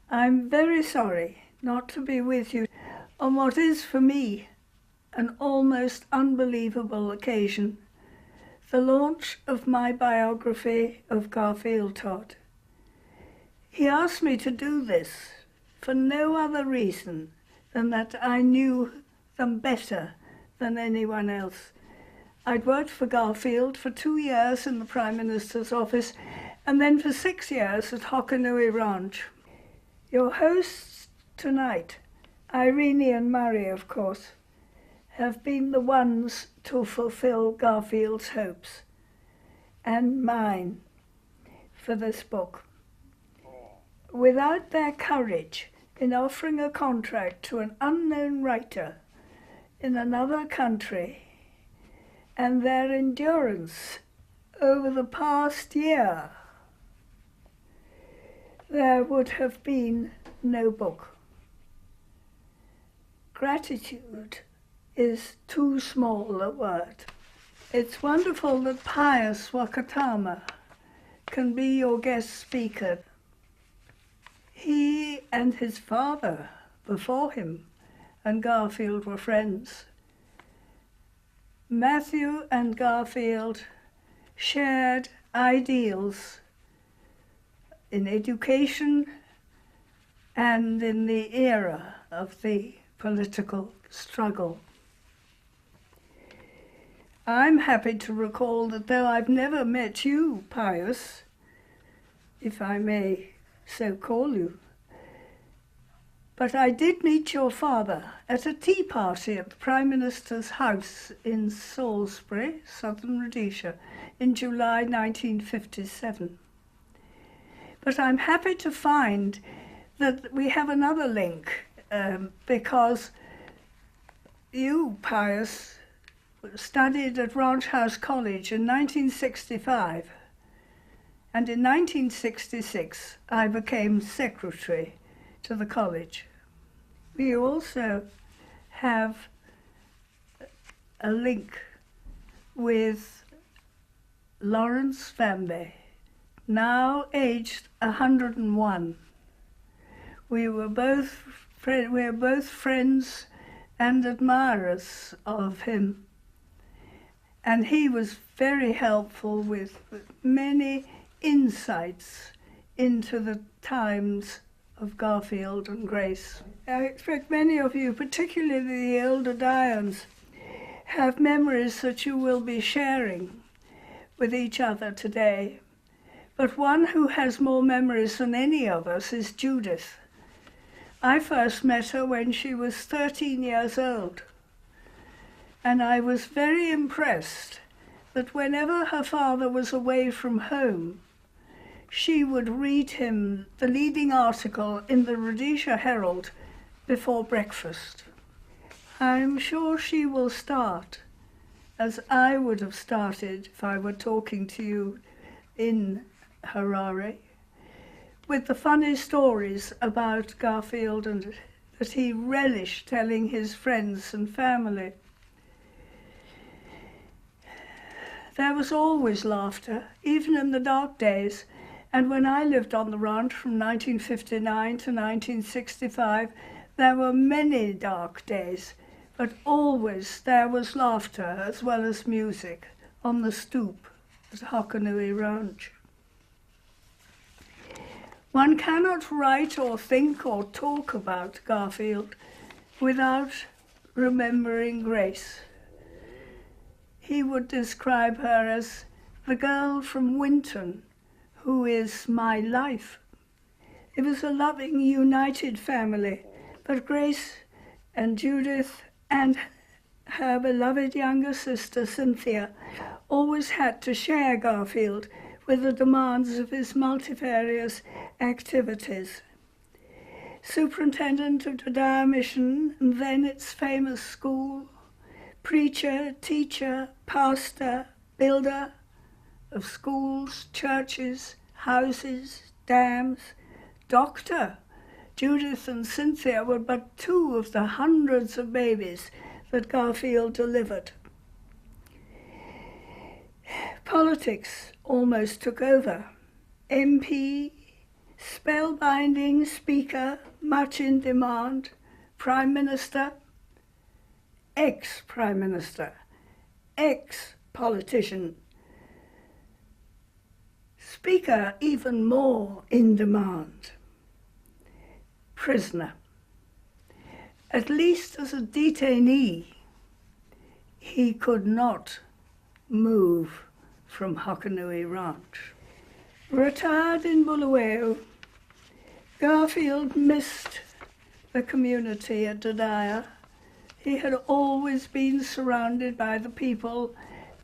I'm very sorry not to be with you on what is for me an almost unbelievable occasion, the launch of my biography of Garfield Todd. He asked me to do this for no other reason than that I knew them better than anyone else. I'd worked for Garfield for 2 years in the Prime Minister's office and then for 6 years at Hokanui Ranch. Your hosts tonight, Irene and Murray, of course, have been the ones to fulfill Garfield's hopes and mine for this book. Without their courage in offering a contract to an unknown writer in another country and their endurance over the past year, there would have been no book. Gratitude is too small a word. It's wonderful that Pius Wakatama can be your guest speaker. He and his father before him and Garfield were friends. Matthew and Garfield shared ideals in education and in the era of the political struggle. I'm happy to recall that though I've never met you, Pius, if I may so call you, but I did meet your father at a tea party at the Prime Minister's house in Salisbury, Southern Rhodesia, in July 1957. But I'm happy to find that we have another link because you, Pius, studied at Ranch House College in 1965, and in 1966 I became secretary to the college. We also have a link with Lawrence Vambe, now aged 101. We are both friends and admirers of him, and he was very helpful with many insights into the times of Garfield and Grace. I expect many of you, particularly the elder Dians, have memories that you will be sharing with each other today. But one who has more memories than any of us is Judith. I first met her when she was 13 years old, and I was very impressed that whenever her father was away from home, she would read him the leading article in the Rhodesia Herald before breakfast. I'm sure she will start, as I would have started if I were talking to you in Harare, with the funny stories about Garfield and that he relished telling his friends and family. There was always laughter, even in the dark days, and when I lived on the ranch from 1959 to 1965, there were many dark days, but always there was laughter as well as music on the stoop at Hokanui Ranch. One cannot write or think or talk about Garfield without remembering Grace. He would describe her as the girl from Winton who is my life. It was a loving, united family, but Grace and Judith and her beloved younger sister, Cynthia, always had to share Garfield with the demands of his multifarious activities. Superintendent of Dodaya Mission and then its famous school, preacher, teacher, pastor, builder of schools, churches, houses, dams, doctor. Judith and Cynthia were but two of the hundreds of babies that Garfield delivered. Politics almost took over. MP, spellbinding speaker, much in demand, Prime Minister, ex-Prime Minister, ex-politician, speaker even more in demand, prisoner. At least as a detainee, he could not move from Hokanui Ranch. Retired in Bulawayo, Garfield missed the community at Dodaya. He had always been surrounded by the people,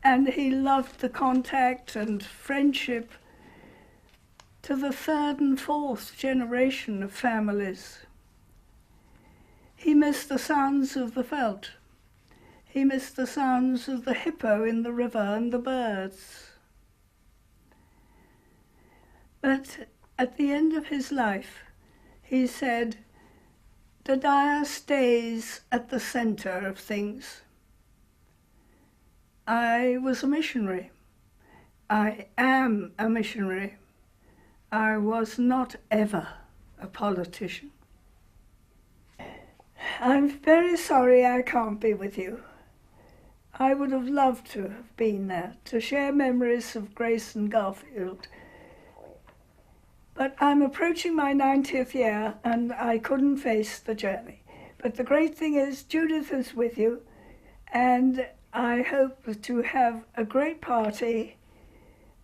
and he loved the contact and friendship to the third and fourth generation of families. He missed the sounds of the veldt. He missed the sounds of the hippo in the river and the birds. But at the end of his life, he said, Dodaya stays at the center of things. I was a missionary. I am a missionary. I was not ever a politician. I'm very sorry I can't be with you. I would have loved to have been there to share memories of Grace and Garfield. But I'm approaching my 90th year and I couldn't face the journey. But the great thing is Judith is with you, and I hope to have a great party,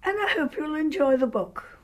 and I hope you'll enjoy the book.